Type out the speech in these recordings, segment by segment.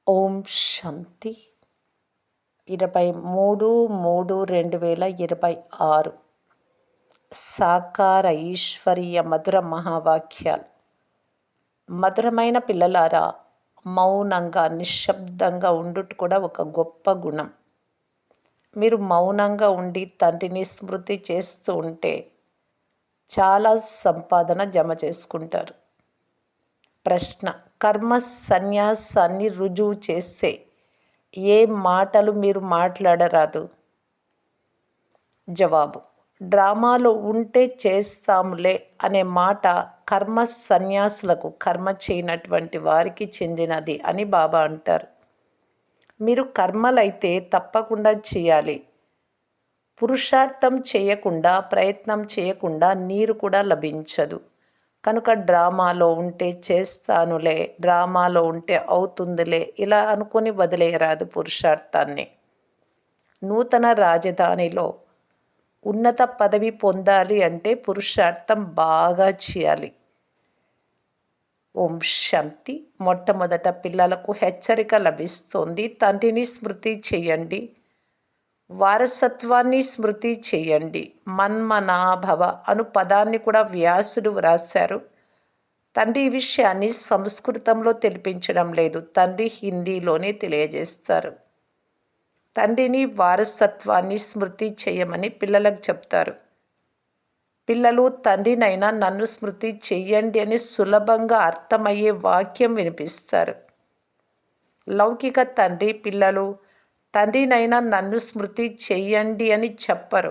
ఓం శాంతి 23/3/2026 సాకార ఈశ్వరీయ మధుర మహావాక్యాలు. మధురమైన పిల్లలారా, మౌనంగా నిశ్శబ్దంగా ఉండుట కూడా ఒక గొప్ప గుణం. మీరు మౌనంగా ఉండి తండ్రిని స్మృతి చేస్తూ ఉంటే చాలా సంపాదన జమ చేసుకుంటారు. ప్రశ్న: కర్మ సన్యాసాన్ని రుజువు చేసే ఏ మాటలు మీరు మాట్లాడరాదు? జవాబు: డ్రామాలో ఉంటే చేస్తాములే అనే మాట కర్మ సన్యాసులకు, కర్మ చేయనటువంటి వారికి చెందినది అని బాబా అంటారు. మీరు కర్మలైతే తప్పకుండా చేయాలి. పురుషార్థం చేయకుండా, ప్రయత్నం చేయకుండా నీరు కూడా లభించదు. కనుక డ్రామాలో ఉంటే చేస్తానులే, డ్రామాలో ఉంటే అవుతుందిలే ఇలా అనుకొని వదిలేయరాదు పురుషార్థాన్ని. నూతన రాజధానిలో ఉన్నత పదవి పొందాలి అంటే పురుషార్థం బాగా చేయాలి. ఓం శాంతి. మొట్టమొదట పిల్లలకు హెచ్చరిక లభిస్తోంది. తండ్రిని స్మృతి చేయండి, వారసత్వాన్ని స్మృతి చేయండి. మన్మనాభవ అను పదాన్ని కూడా వ్యాసుడు వ్రాశారు. తండ్రి ఈ విషయాన్ని సంస్కృతంలో తెలిపించడం లేదు, తండ్రి హిందీలోనే తెలియజేస్తారు. తండ్రిని, వారసత్వాన్ని స్మృతి చేయమని పిల్లలకు చెప్తారు. పిల్లలు తండ్రినైనా నన్ను స్మృతి చెయ్యండి అని సులభంగా అర్థమయ్యే వాక్యం వినిపిస్తారు. లౌకిక తండ్రి పిల్లలు తండ్రినైనా నన్ను స్మృతి చెయ్యండి అని చెప్పరు.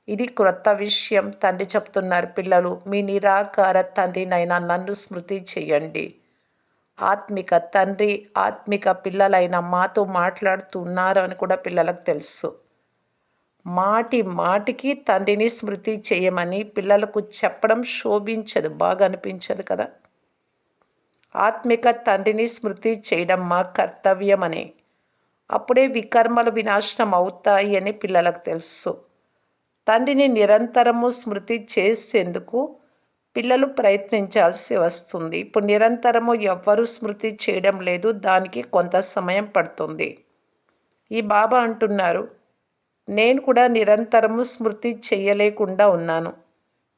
ఇది క్రొత్త విషయం. తండ్రి చెప్తున్నారు, పిల్లలు మీ నిరాకార తండ్రినైనా నన్ను స్మృతి చెయ్యండి. ఆత్మిక తండ్రి, ఆత్మిక పిల్లలైన మాతో మాట్లాడుతున్నారు అని కూడా పిల్లలకు తెలుసు. మాటి మాటికి తండ్రిని స్మృతి చేయమని పిల్లలకు చెప్పడం శోభించదు, బాగా అనిపించదు కదా. ఆత్మిక తండ్రిని స్మృతి చేయడం మా కర్తవ్యమని, అప్పుడే వికర్మలు వినాశనం అవుతాయి అని పిల్లలకు తెలుసు. తండ్రిని నిరంతరము స్మృతి చేసేందుకు పిల్లలు ప్రయత్నించాల్సి వస్తుంది. ఇప్పుడు నిరంతరము ఎవ్వరూ స్మృతి చేయడం లేదు, దానికి కొంత సమయం పడుతుంది. ఈ బాబా అంటున్నారు, నేను కూడా నిరంతరము స్మృతి చెయ్యలేకుండా ఉన్నాను.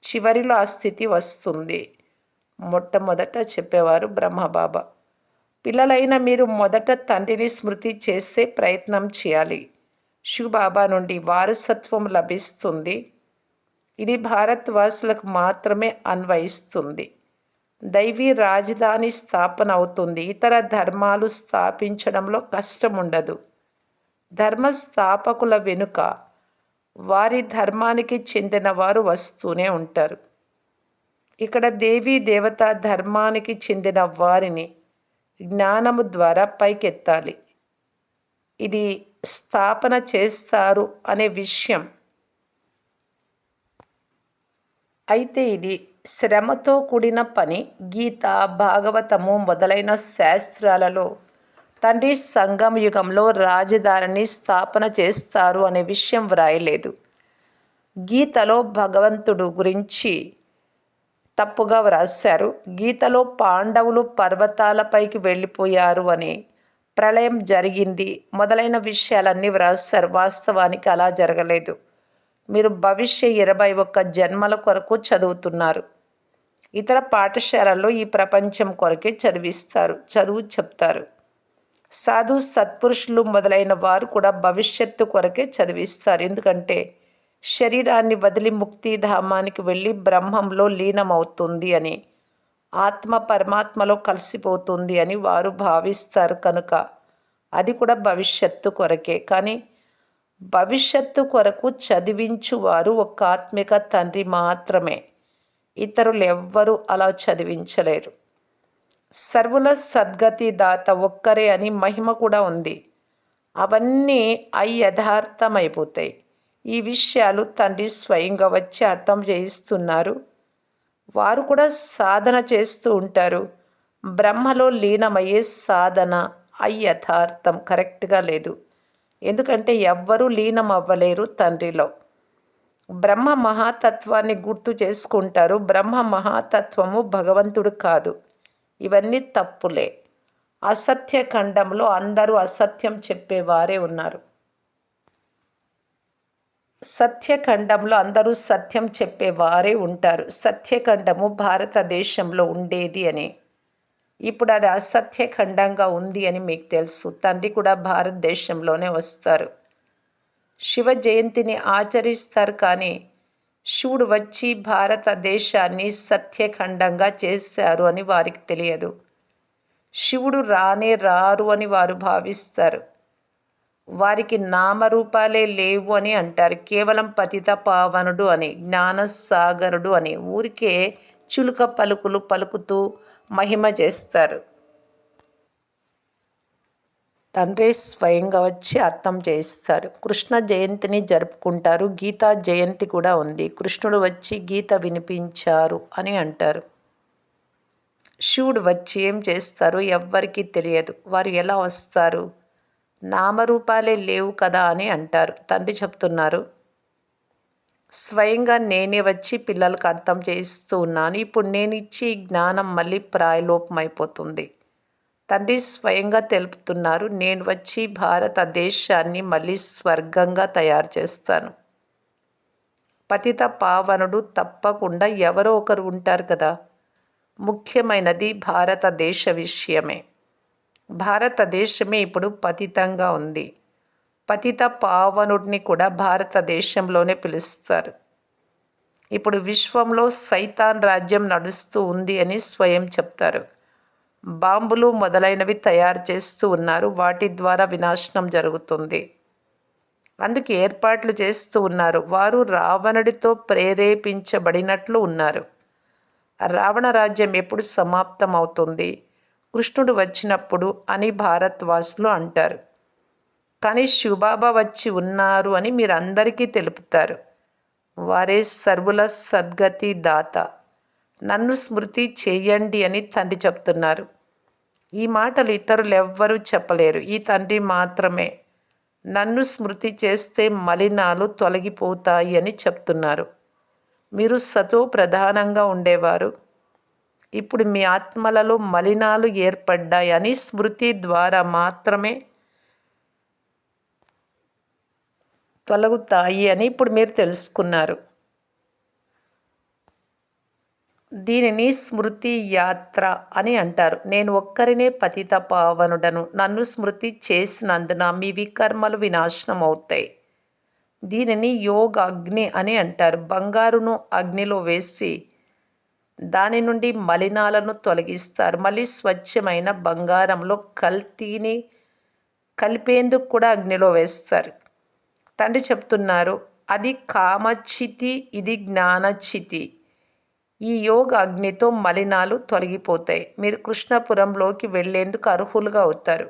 చివరిలో ఆ స్థితి వస్తుంది. మొట్టమొదట చెప్పేవారు బ్రహ్మబాబా. పిల్లలైన మీరు మొదట తండ్రిని స్మృతి చేసే ప్రయత్నం చేయాలి. శివబాబా నుండి వారసత్వం లభిస్తుంది. ఇది భారతవాసులకు మాత్రమే అన్వయిస్తుంది. దైవీ రాజధాని స్థాపన అవుతుంది. ఇతర ధర్మాలు స్థాపించడంలో కష్టం ఉండదు. ధర్మస్థాపకుల వెనుక వారి ధర్మానికి చెందిన వారు వస్తూనే ఉంటారు. ఇక్కడ దేవీ దేవతా ధర్మానికి చెందిన వారిని జ్ఞానము ద్వారా పైకెత్తాలి. ఇది స్థాపన చేస్తారు అనే విషయం. అయితే ఇది శ్రమతో కూడిన పని. గీత, భాగవతము మొదలైన శాస్త్రాలలో తండ్రి సంగమ యుగంలో రాజధానిని స్థాపన చేస్తారు అనే విషయం వ్రాయలేదు. గీతలో భగవంతుడు గురించి తప్పుగా వ్రాశారు. గీతలో పాండవులు పర్వతాలపైకి వెళ్ళిపోయారు అని, ప్రళయం జరిగింది మొదలైన విషయాలన్నీ వ్రాశారు. వాస్తవానికి అలా జరగలేదు. మీరు భవిష్య 21 జన్మల కొరకు చదువుతున్నారు. ఇతర పాఠశాలల్లో ఈ ప్రపంచం కొరకే చదువు చెప్తారు. సాధు సత్పురుషులు మొదలైన వారు కూడా భవిష్యత్తు కొరకే చదివిస్తారు. ఎందుకంటే శరీరాన్ని వదిలి ముక్తిధామానికి వెళ్ళి బ్రహ్మంలో లీనమవుతుంది అని, ఆత్మ పరమాత్మలో కలిసిపోతుంది అని వారు భావిస్తారు. కనుక అది కూడా భవిష్యత్తు కొరకే. కానీ భవిష్యత్తు కొరకు చదివించువారు ఒక ఆత్మిక తండ్రి మాత్రమే. ఇతరులు ఎవ్వరూ అలా చదివించలేరు. సర్వుల సద్గతి దాత ఒక్కరే అని మహిమ కూడా ఉంది. అవన్నీ యథార్థమైపోతాయి. ఈ విషయాలు తండ్రి స్వయంగా వచ్చి అర్థం చేయిస్తున్నారు. వారు కూడా సాధన చేస్తూ ఉంటారు. బ్రహ్మలో లీనమయ్యే సాధన యథార్థం, కరెక్ట్గా లేదు. ఎందుకంటే ఎవ్వరూ లీనం అవ్వలేరు తండ్రిలో. బ్రహ్మ మహాతత్వాన్ని గుర్తు చేసుకుంటారు. బ్రహ్మ మహాతత్వము భగవంతుడు కాదు. ఇవన్నీ తప్పులే. అసత్య ఖండంలో అందరూ అసత్యం చెప్పేవారే ఉన్నారు. సత్యఖండంలో అందరూ సత్యం చెప్పేవారే ఉంటారు. సత్యఖండము భారతదేశంలో ఉండేది అని. ఇప్పుడు అది అసత్యఖండంగా ఉంది అని మీకు తెలుసు. తండ్రి కూడా భారతదేశంలోనే వస్తారు. శివ జయంతిని ఆచరిస్తారు, కానీ శివుడు వచ్చి భారతదేశాన్ని సత్యఖండంగా చేశారు అని వారికి తెలియదు. శివుడు రానే రారు అని వారు భావిస్తారు. వారికి నామరూపాలే లేవు అని అంటారు. కేవలం పతిత పావనుడు అని, జ్ఞానసాగరుడు అని ఊరికే చులుక పలుకులు పలుకుతూ మహిమ చేస్తారు. తండ్రే స్వయంగా వచ్చి అర్థం చేయిస్తారు. కృష్ణ జయంతిని జరుపుకుంటారు. గీతా జయంతి కూడా ఉంది. కృష్ణుడు వచ్చి గీత వినిపించారు అని అంటారు. శివుడు వచ్చి ఏం చేస్తారో ఎవ్వరికీ తెలియదు. వారు ఎలా వస్తారు? నామరూపాలే లేవు కదా అని అంటారు. తండ్రి చెప్తున్నారు, స్వయంగా నేనే వచ్చి పిల్లలకు అర్థం చేయిస్తూ ఉన్నాను. ఇప్పుడు నేను ఇచ్చి జ్ఞానం మళ్ళీ ప్రాయలోపమైపోతుంది. తండ్రి స్వయంగా తెలుపుతున్నారు, నేను వచ్చి భారతదేశాన్ని మళ్ళీ స్వర్గంగా తయారు చేస్తాను. పతిత పావనుడు తప్పకుండా ఎవరో ఒకరు ఉంటారు కదా. ముఖ్యమైనది భారతదేశ విషయమే. భారతదేశమే ఇప్పుడు పతితంగా ఉంది. పతిత పావనుడిని కూడా భారతదేశంలోనే పిలుస్తారు. ఇప్పుడు విశ్వంలో సైతాన్ రాజ్యం నడుస్తూ ఉంది అని స్వయం చెప్తారు. బాంబులు మొదలైనవి తయారు చేస్తూ ఉన్నారు. వాటి ద్వారా వినాశనం జరుగుతుంది. అందుకు ఏర్పాట్లు చేస్తూ ఉన్నారు. వారు రావణుడితో ప్రేరేపించబడినట్లు ఉన్నారు. రావణ రాజ్యం ఎప్పుడు సమాప్తం అవుతుంది? కృష్ణుడు వచ్చినప్పుడు అని భారతవాసులు అంటారు. కానీ శివబాబా వచ్చి ఉన్నారు అని మీరందరికీ తెలుపుతారు. వారే సర్వుల సద్గతి దాత. నన్ను స్మృతి చేయండి అని తండ్రి చెప్తున్నారు. ఈ మాటలు ఇతరులెవ్వరూ చెప్పలేరు. ఈ తండ్రి మాత్రమే నన్ను స్మృతి చేస్తే మలినాలు తొలగిపోతాయి అని చెప్తున్నారు. మీరు సతో ప్రధానంగా ఉండేవారు. ఇప్పుడు మీ ఆత్మలలో మలినాలు ఏర్పడ్డాయని స్మృతి ద్వారా మాత్రమే తొలగుతాయి అని ఇప్పుడు మీరు తెలుసుకున్నారు. దీనిని స్మృతి యాత్ర అని అంటారు. నేను ఒక్కరినే పతిత పావనుడను. నన్ను స్మృతి చేసినందున మీ వికర్మలు వినాశనం అవుతాయి. దీనిని యోగాగ్ని అని అంటారు. బంగారును అగ్నిలో వేసి దాని నుండి మలినాలను తొలగిస్తారు. మళ్ళీ స్వచ్ఛమైన బంగారంలో కల్తీని కలిపేందుకు కూడా అగ్నిలో వేస్తారు. తండ్రి చెప్తున్నారు, అది కామచితి, ఇది జ్ఞానచితి. ఈ యోగ అగ్నితో మలినాలు తొలగిపోతాయి. మీరు కృష్ణపురంలోకి వెళ్లేందుకు అర్హులుగా అవుతారు.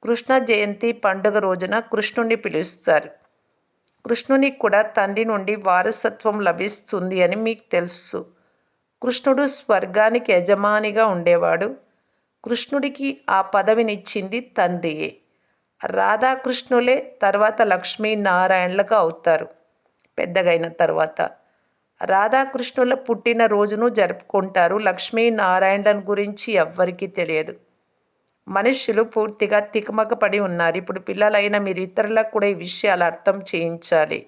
కృష్ణ జయంతి పండుగ రోజున కృష్ణుని పిలుస్తారు. కృష్ణునికి కూడా తండ్రి నుండి వారసత్వం లభిస్తుంది అని మీకు తెలుసు. కృష్ణుడు స్వర్గానికి యజమానిగా ఉండేవాడు. కృష్ణుడికి ఆ పదవినిచ్చింది తండ్రియే. రాధాకృష్ణులే తర్వాత లక్ష్మీనారాయణలుగా అవుతారు. పెద్దగైన తర్వాత రాధాకృష్ణుల పుట్టిన రోజును జరుపుకుంటారు. లక్ష్మీనారాయణల గురించి ఎవ్వరికీ తెలియదు. మనుష్యులు పూర్తిగా తికమకపడి ఉన్నారు. ఇప్పుడు పిల్లలైన మీరు ఇతరులకు కూడా ఈ విషయాలు అర్థం చేయించాలి.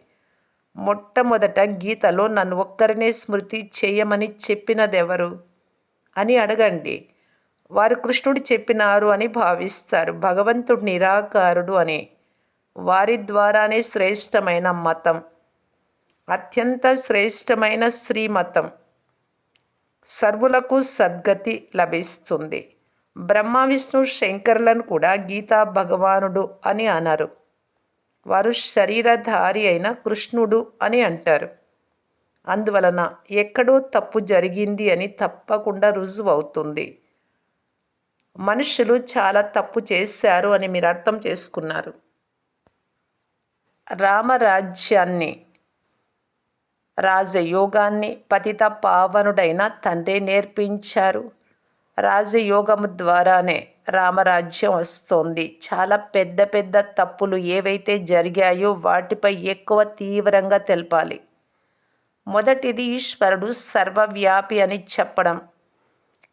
మొట్టమొదట గీతలో నన్ను ఒక్కరినే స్మృతి చేయమని చెప్పినదెవరు అని అడగండి. వారు కృష్ణుడు చెప్పినారు అని భావిస్తారు. భగవంతుడు నిరాకారుడు అని. వారి ద్వారానే శ్రేష్టమైన మతం, అత్యంత శ్రేష్టమైన శ్రీమతం, సర్వులకు సద్గతి లభిస్తుంది. బ్రహ్మ విష్ణు శంకరులను కూడా గీతా భగవానుడు అని అన్నారు. వారు శరీరధారి అయిన కృష్ణుడు అని అంటారు. అందువలన ఎక్కడో తప్పు జరిగింది అని తప్పకుండా రుజువు అవుతుంది. మనుషులు చాలా తప్పు చేశారు అని మీరు అర్థం చేసుకున్నారు. రామరాజ్యాన్ని, రాజయోగాన్ని పతిత పావనుడైన తండ్రి నేర్పించారు. రాజయోగము ద్వారానే రామరాజ్యం వస్తోంది. చాలా పెద్ద పెద్ద తప్పులు ఏవైతే జరిగాయో వాటిపై ఎక్కువ తీవ్రంగా తెలపాలి. మొదటిది, ఈశ్వరుడు సర్వవ్యాపి అని చెప్పడం.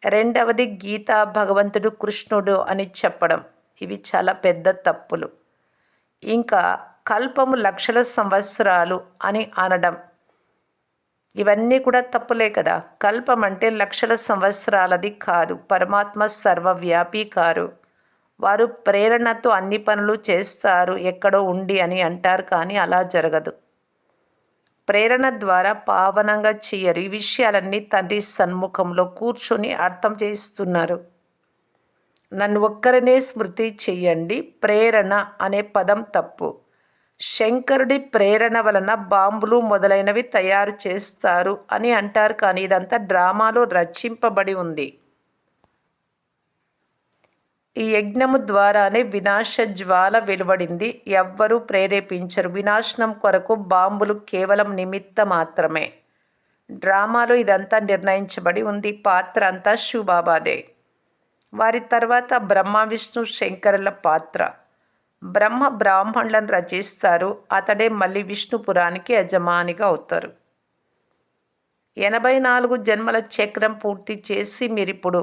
రెండవది గీత భగవంతుడు కృష్ణుడు అని చెప్పడం. ఇవి చాలా పెద్ద తప్పులు. ఇంకా కల్పము లక్షల సంవత్సరాలు అని అనడం. ఇవన్నీ కూడా తప్పులే కదా. కల్పం అంటే లక్షల సంవత్సరాలది కాదు. పరమాత్మ సర్వవ్యాపి కారు. వారు ప్రేరణతో అన్ని పనులు చేస్తారు ఎక్కడో ఉండి అని అంటారు, కానీ అలా జరగదు. ప్రేరణ ద్వారా పావనంగా చేయరు. ఈ విషయాలన్నీ తండ్రి సన్ముఖంలో కూర్చొని అర్థం చేస్తున్నారు. నన్ను ఒక్కరినే స్మృతి చెయ్యండి. ప్రేరణ అనే పదం తప్పు. శంకరుడి ప్రేరణ వలన బాంబులు మొదలైనవి తయారు చేస్తారు అని అంటారు, కానీ ఇదంతా డ్రామాలో రచింపబడి ఉంది. ఈ యజ్ఞము ద్వారానే వినాశ జ్వాల వెలువడింది. ఎవ్వరూ ప్రేరేపించరు. వినాశనం కొరకు బాంబులు కేవలం నిమిత్త మాత్రమే. డ్రామాలో ఇదంతా నిర్ణయించబడి ఉంది. పాత్ర అంతా శివబాబాదే. వారి తర్వాత బ్రహ్మ విష్ణు శంకరుల పాత్ర. బ్రహ్మ బ్రాహ్మణులను రచిస్తారు. అతడే మళ్ళీ విష్ణుపురానికి యజమానిగా అవుతారు. 84 జన్మల చక్రం పూర్తి చేసి మీరిప్పుడు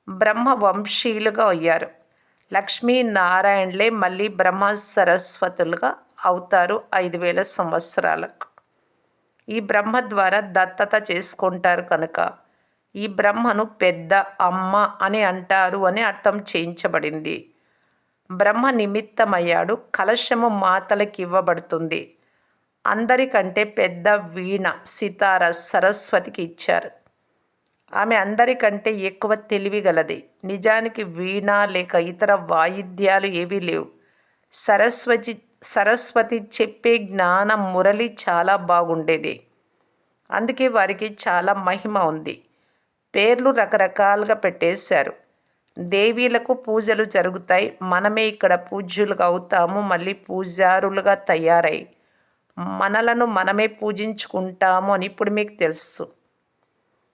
బ్రహ్మ వంశీయులుగా అయ్యారు. లక్ష్మీనారాయణలే మళ్ళీ బ్రహ్మ సరస్వతులుగా అవుతారు 5000 సంవత్సరాలకు. ఈ బ్రహ్మ ద్వారా దత్తత చేసుకుంటారు కనుక ఈ బ్రహ్మను పెద్ద అమ్మ అని అంటారు అని అర్థం చేయించబడింది. బ్రహ్మ నిమిత్తమయ్యాడు. కలశము మాతలకు ఇవ్వబడుతుంది. అందరికంటే పెద్ద వీణ సితార సరస్వతికి ఇచ్చారు. ఆమె అందరికంటే ఎక్కువ తెలివి గలది. నిజానికి వీణ లేక ఇతర వాయిద్యాలు ఏవీ లేవు. సరస్వతి చెప్పే జ్ఞాన మురళి చాలా బాగుండేది. అందుకే వారికి చాలా మహిమ ఉంది. పేర్లు రకరకాలుగా పెట్టేశారు. దేవీలకు పూజలు జరుగుతాయి. మనమే ఇక్కడ పూజ్యులుగా అవుతాము. మళ్ళీ పూజారులుగా తయారై మనలను మనమే పూజించుకుంటాము అని ఇప్పుడు మీకు తెలుసు.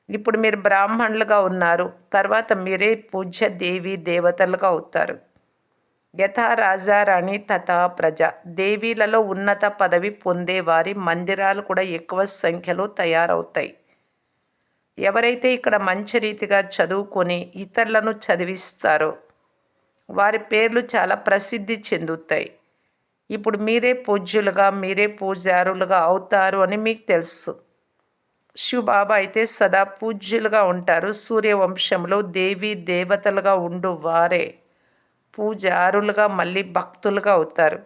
ఇప్పుడు మీరు బ్రాహ్మణులుగా ఉన్నారు. తర్వాత మీరే పూజ్య దేవీ దేవతలుగా అవుతారు. యథా రాజారాణి తథా ప్రజ. దేవీలలో ఉన్నత పదవి పొందేవారి మందిరాలు కూడా ఎక్కువ సంఖ్యలో తయారవుతాయి. ఎవరైతే ఇక్కడ మంచి రీతిగా చదువుకొని ఇతరులను చదివిస్తారో వారి పేర్లు చాలా ప్రసిద్ధి చెందుతాయి. ఇప్పుడు మీరే పూజ్యులుగా మీరే పూజారులుగా అవుతారు అని మీకు తెలుసు. శివబాబా అయితే సదా పూజ్యులుగా ఉంటారు. సూర్యవంశంలో దేవీ దేవతలుగా ఉండు వారే పూజారులుగా మళ్ళీ భక్తులుగా అవుతారు.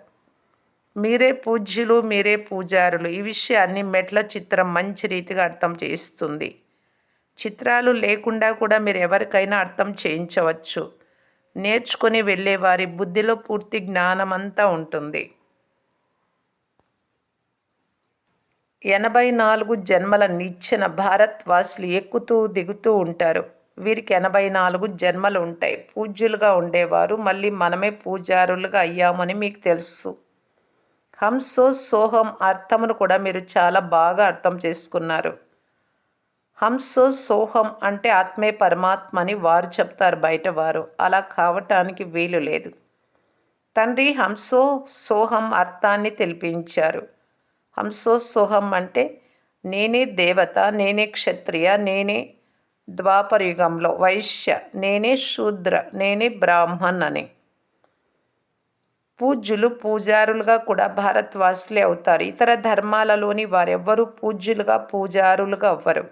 మీరే పూజ్యులు మీరే పూజారులు. ఈ విషయాన్ని మెట్ల చిత్రం మంచి రీతిగా అర్థం చేస్తుంది. చిత్రాలు లేకుండా కూడా మీరు ఎవరికైనా అర్థం చేయించవచ్చు. నేర్చుకొని వెళ్ళే వారి బుద్ధిలో పూర్తి జ్ఞానమంతా ఉంటుంది. 84 జన్మల నిచ్చెన భారత్వాసులు ఎక్కుతూ దిగుతూ ఉంటారు. వీరికి 84 జన్మలు ఉంటాయి. పూజ్యులుగా ఉండేవారు మళ్ళీ మనమే పూజారులుగా అయ్యామని మీకు తెలుసు. హంసో సోహం అర్థమును కూడా మీరు చాలా బాగా అర్థం చేసుకున్నారు. హంసో సోహం అంటే ఆత్మే పరమాత్మ అని వారు చెప్తారు బయట వారు. అలా కావటానికి వీలు లేదు. తండ్రి హంసో సోహం అర్థాన్ని తెలిపించారు. హంసో సోహం అంటే నేనే దేవత, నేనే క్షత్రియ, నేనే ద్వాపరయుగంలో వైశ్య, నేనే శూద్ర, నేనే బ్రాహ్మణ్ అని. పూజ్యులు పూజారులుగా కూడా భారత్వాసులే అవుతారు. ఇతర ధర్మాలలోని వారెవ్వరూ పూజ్యులుగా పూజారులుగా అవ్వరు.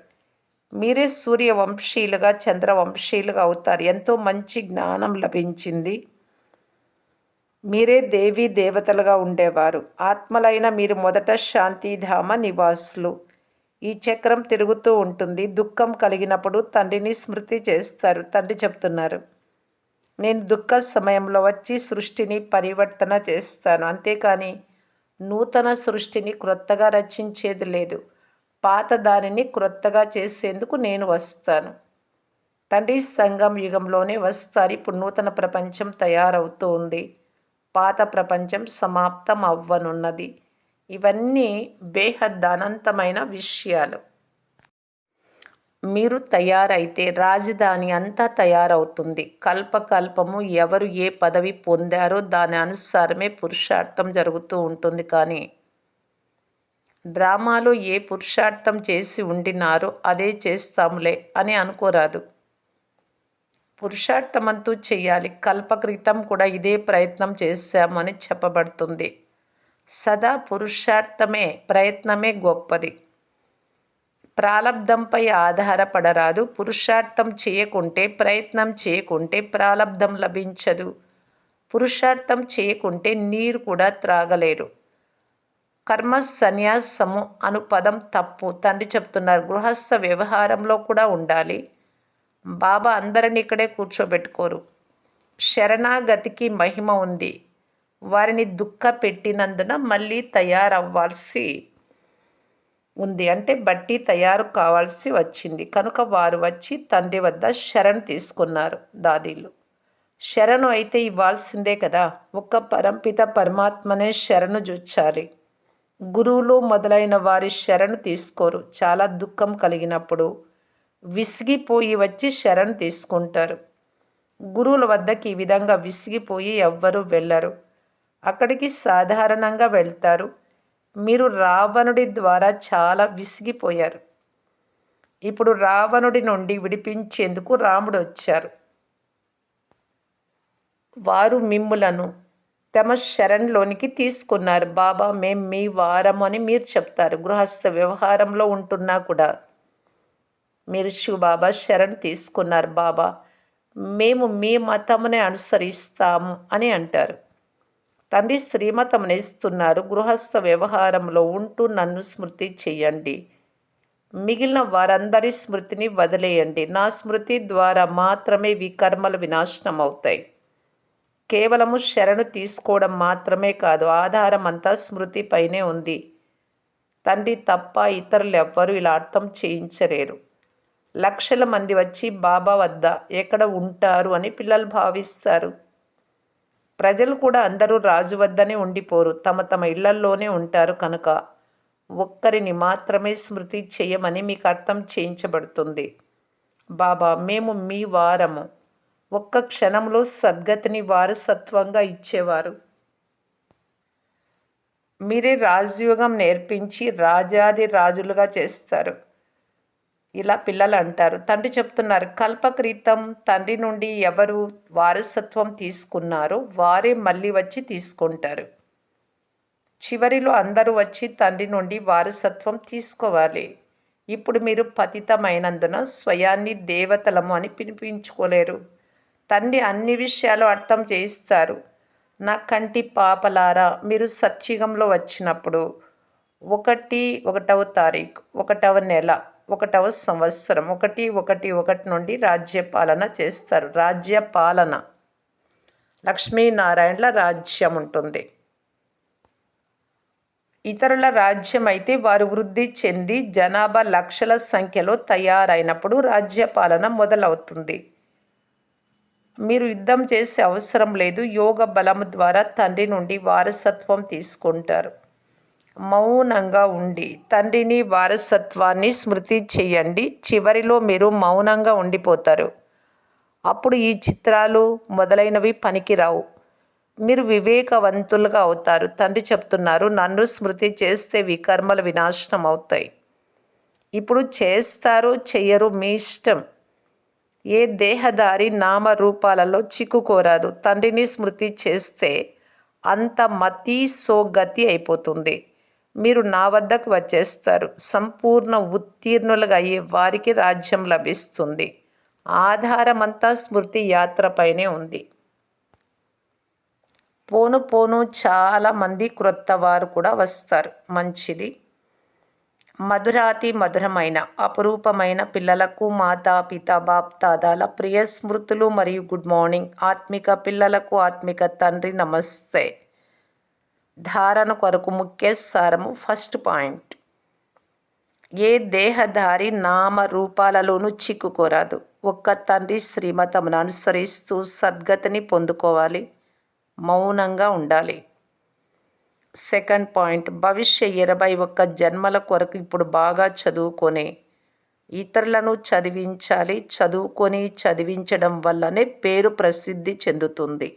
మీరే సూర్యవంశీయులుగా చంద్రవంశీయులుగా అవుతారు. ఎంతో మంచి జ్ఞానం లభించింది. మీరే దేవీ దేవతలుగా ఉండేవారు. ఆత్మలైన మీరు మొదట శాంతిధామ నివాసులు. ఈ చక్రం తిరుగుతూ ఉంటుంది. దుఃఖం కలిగినప్పుడు తండ్రిని స్మృతి చేస్తారు. తండ్రి చెప్తున్నారు, నేను దుఃఖ సమయంలో వచ్చి సృష్టిని పరివర్తన చేస్తాను. అంతేకాని నూతన సృష్టిని క్రొత్తగా రచించేది లేదు. పాత దానిని క్రొత్తగా చేసేందుకు నేను వస్తాను. తండ్రి సంగం యుగంలోనే వస్తారు. ఇప్పుడు నూతన ప్రపంచం తయారవుతూ ఉంది. పాత ప్రపంచం సమాప్తం అవ్వనున్నది. ఇవన్నీ బేహద్ అనంతమైన విషయాలు. మీరు తయారైతే రాజధాని అంతా తయారవుతుంది. కల్పకల్పము ఎవరు ఏ పదవి పొందారో దాని అనుసారమే పురుషార్థం జరుగుతూ ఉంటుంది. కానీ డ్రామాలో ఏ పురుషార్థం చేసి ఉండినారో అదే చేస్తాములే అని అనుకోరాదు. పురుషార్థమంతూ చెయ్యాలి. కల్పకృతం కూడా ఇదే ప్రయత్నం చేశాము అని చెప్పబడుతుంది. సదా పురుషార్థమే, ప్రయత్నమే గొప్పది. ప్రాలబ్ధంపై ఆధారపడరాదు. పురుషార్థం చేయకుంటే, ప్రయత్నం చేయకుంటే ప్రాలబ్ధం లభించదు. పురుషార్థం చేయకుంటే నీరు కూడా త్రాగలేరు. కర్మ సన్యాసము అను పదం తప్పు. తండ్రి చెప్తున్నారు, గృహస్థ వ్యవహారంలో కూడా ఉండాలి. బాబా అందరిని ఇక్కడే కూర్చోబెట్టుకోరు. శరణాగతికి మహిమ ఉంది. వారిని దుఃఖ పెట్టినందున మళ్ళీ తయారవ్వాల్సి ఉంది, అంటే బట్టి తయారు కావాల్సి వచ్చింది. కనుక వారు వచ్చి తండ్రి వద్ద శరణు తీసుకున్నారు. దాదీలు శరణు అయితే ఇవ్వాల్సిందే కదా. ఒక్క పరంపిత పరమాత్మనే శరణు జొచ్చాలి. గురువులు మొదలైన వారి శరణు తీసుకోరు. చాలా దుఃఖం కలిగినప్పుడు విసిగిపోయి వచ్చి శరణు తీసుకుంటారు. గురువుల వద్దకి ఈ విధంగా విసిగిపోయి ఎవ్వరూ వెళ్ళరు. అక్కడికి సాధారణంగా వెళ్తారు. మీరు రావణుడి ద్వారా చాలా విసిగిపోయారు. ఇప్పుడు రావణుడి నుండి విడిపించేందుకు రాముడు వచ్చారు. వారు మిమ్ములను తమ శరణ్లోనికి తీసుకున్నారు. బాబా మేం మీ వారము అని మీరు చెప్తారు. గృహస్థ వ్యవహారంలో ఉంటున్నా కూడా మీరు శివబాబా శరణు తీసుకున్నారు. బాబా మేము మీ మతమునే అనుసరిస్తాము అని అంటారు. తండ్రి శ్రీమతమును ఇస్తున్నారు. గృహస్థ వ్యవహారంలో ఉంటూ నన్ను స్మృతి చెయ్యండి. మిగిలిన వారందరి స్మృతిని వదిలేయండి. నా స్మృతి ద్వారా మాత్రమే వికర్మలు వినాశనం అవుతాయి. కేవలము శరణు తీసుకోవడం మాత్రమే కాదు, ఆధారం అంతా స్మృతిపైనే ఉంది. తండ్రి తప్ప ఇతరులు ఎవ్వరూ ఇలా అర్థం చేయించలేరు. లక్షల మంది వచ్చి బాబా వద్ద ఎక్కడ ఉంటారు అని పిల్లలు భావిస్తారు. ప్రజలు కూడా అందరూ రాజు వద్దనే ఉండిపోరు, తమ తమ ఇళ్లల్లోనే ఉంటారు. కనుక ఒక్కరిని మాత్రమే స్మృతి చేయమని మీకు అర్థం చేయించబడుతుంది. బాబా మేము మీ వారము. ఒక్క క్షణంలో సద్గతిని వారసత్వంగా ఇచ్చేవారు. మీరే రాజయోగం నేర్పించి రాజాది రాజులుగా చేస్తారు. ఇలా పిల్లలు అంటారు. తండ్రి చెప్తున్నారు, కల్పక్రితం తండ్రి నుండి ఎవరు వారసత్వం తీసుకున్నారో వారే మళ్ళీ వచ్చి తీసుకుంటారు. చివరిలో అందరూ వచ్చి తండ్రి నుండి వారసత్వం తీసుకోవాలి. ఇప్పుడు మీరు పతితమైనందున స్వయాన్ని దేవతలము అని పిలిపించుకోలేరు. తండ్రి అన్ని విషయాలు అర్థం చేయిస్తారు. నా కంటి పాపలారా, మీరు సత్యుగంలో వచ్చినప్పుడు 1వ తారీఖు 1వ నెల 1వ సంవత్సరం 1/1/1 నుండి రాజ్యపాలన చేస్తారు. రాజ్యపాలన లక్ష్మీనారాయణల రాజ్యం ఉంటుంది. ఇతరుల రాజ్యం అయితే వారు వృద్ధి చెంది జనాభా లక్షల సంఖ్యలో తయారైనప్పుడు రాజ్యపాలన మొదలవుతుంది. మీరు యుద్ధం చేసే అవసరం లేదు. యోగ బలము ద్వారా తండ్రి నుండి వారసత్వం తీసుకుంటారు. మౌనంగా ఉండి తండ్రిని వారసత్వాన్ని స్మృతి చేయండి. చివరిలో మీరు మౌనంగా ఉండిపోతారు. అప్పుడు ఈ చిత్రాలు మొదలైనవి పనికిరావు. మీరు వివేకవంతులుగా అవుతారు. తండ్రి చెప్తున్నారు, నన్ను స్మృతి చేస్తే వికర్మలు వినాశనం అవుతాయి. ఇప్పుడు చేస్తారో చెయ్యరు మీ ఇష్టం. ఏ దేహదారి నామరూపాలలో చిక్కుకోరాదు. తండ్రిని స్మృతి చేస్తే అంత మతి సోగతి అయిపోతుంది. మీరు నా వద్దకు వచ్చేస్తారు. సంపూర్ణ ఉత్తీర్ణులుగా అయ్యే వారికి రాజ్యం లభిస్తుంది. ఆధారమంతా స్మృతి యాత్రపైనే ఉంది. పోను పోను చాలామంది క్రొత్త వారు కూడా వస్తారు. మంచిది. మధురాతి మధురమైన అపురూపమైన పిల్లలకు మాతాపిత బాప్దాదాల ప్రియ స్మృతులు మరియు గుడ్ మార్నింగ్. ఆత్మిక పిల్లలకు ఆత్మిక తండ్రి నమస్తే. ధారణ కొరకు ముఖ్య సారము. ఫస్ట్ పాయింట్, ఏ దేహధారి నామ రూపాలలోనూ చిక్కుకోరాదు. ఒక్క తండ్రి శ్రీమతమును అనుసరిస్తూ సద్గతిని పొందుకోవాలి. మౌనంగా ఉండాలి. సెకండ్ పాయింట్, భవిష్య 21 జన్మల కొరకు ఇప్పుడు బాగా చదువుకొని ఇతరులను చదివించాలి. చదువుకొని చదివించడం వల్లనే పేరు ప్రసిద్ధి చెందుతుంది.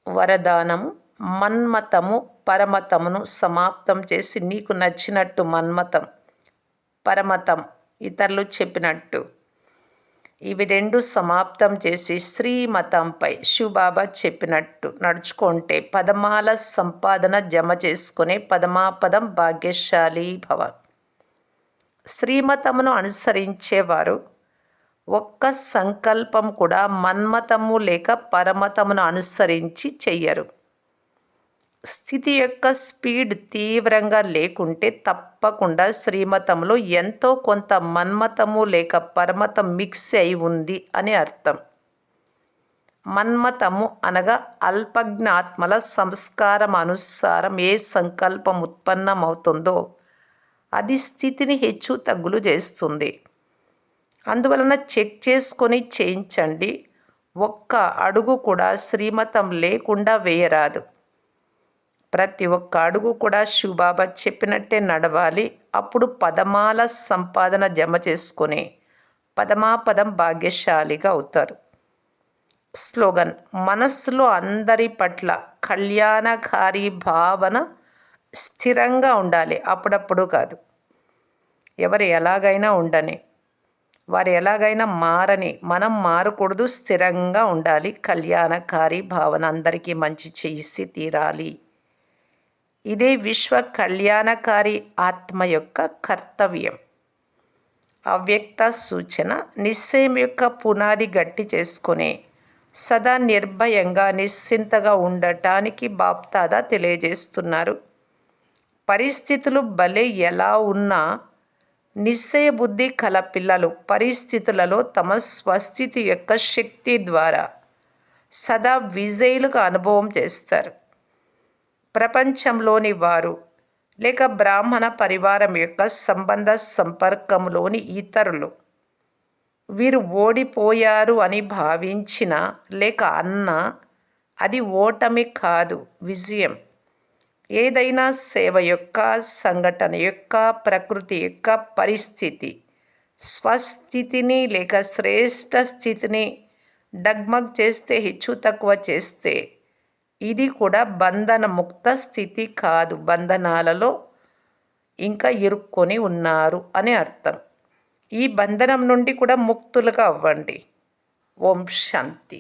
వరదానము, మన్మతము పరమతమును సమాప్తం చేసి నీకు నచ్చినట్టు మన్మతం పరమతం ఇతరులు చెప్పినట్టు ఇవి రెండు సమాప్తం చేసి శ్రీమతంపై శివబాబా చెప్పినట్టు నడుచుకుంటే పదమాల సంపాదన జమ చేసుకునే పదమాపదం భాగ్యశాలి భవ. శ్రీమతమును అనుసరించేవారు ఒక్క సంకల్పం కూడా మన్మతము లేక పరమతమును అనుసరించి చెయ్యరు. స్థితి యొక్క స్పీడ్ తీవ్రంగా లేకుంటే తప్పకుండా శ్రీమతంలో ఎంతో కొంత మన్మతము లేక పరమతం మిక్స్ అయి ఉంది అని అర్థం. మన్మతము అనగా అల్పజ్ఞాత్మల సంస్కారం అనుసారం ఏ సంకల్పం ఉత్పన్నమవుతుందో అది స్థితిని హెచ్చు తగ్గులు చేస్తుంది. అందువలన చెక్ చేసుకొని చేయించండి. ఒక్క అడుగు కూడా శ్రీమతం లేకుండా వేయరాదు. ప్రతి ఒక్క అడుగు కూడా శివబాబా చెప్పినట్టే నడవాలి. అప్పుడు పదమాల సంపాదన జమ చేసుకొని పదమాపదం భాగ్యశాలిగా అవుతారు. స్లోగన్: మనస్సులో అందరి పట్ల కళ్యాణకారి భావన స్థిరంగా ఉండాలి. అప్పుడప్పుడు కాదు. ఎవరు ఎలాగైనా ఉండని, వారు ఎలాగైనా మారని, మనం మారకూడదు. స్థిరంగా ఉండాలి. కళ్యాణకారి భావన, అందరికీ మంచి చేసి తీరాలి. ఇదే విశ్వ కళ్యాణకారి ఆత్మ యొక్క కర్తవ్యం. అవ్యక్త సూచన: నిశ్చయం యొక్క పునాది గట్టి చేసుకుని సదా నిర్భయంగా నిశ్చింతగా ఉండటానికి బాప్దాదా తెలియజేస్తున్నారు. పరిస్థితులు భలే ఎలా ఉన్నా నిశ్చయ బుద్ధి కల పిల్లలు పరిస్థితులలో తమ స్వస్థితి యొక్క శక్తి ద్వారా సదా విజయులుగా అనుభవం చేస్తారు. ప్రపంచంలోని వారు లేక బ్రాహ్మణ పరివారం యొక్క సంబంధ సంపర్కంలోని ఇతరులు వీరు ఓడిపోయారు అని భావించిన లేక అన్నా అది ఓటమి కాదు, విజయం. ఏదైనా సేవ యొక్క, సంఘటన యొక్క, ప్రకృతి యొక్క పరిస్థితి స్వస్థితిని లేక శ్రేష్ఠ స్థితిని డగ్మగ్ చేస్తే, హెచ్చు తక్కువ చేస్తే ఇది కూడా బంధన ముక్త స్థితి కాదు, బంధనాలలో ఇంకా ఇరుక్కొని ఉన్నారు అని అర్థం. ఈ బంధనం నుండి కూడా ముక్తులుగా అవ్వండి. ఓం శాంతి.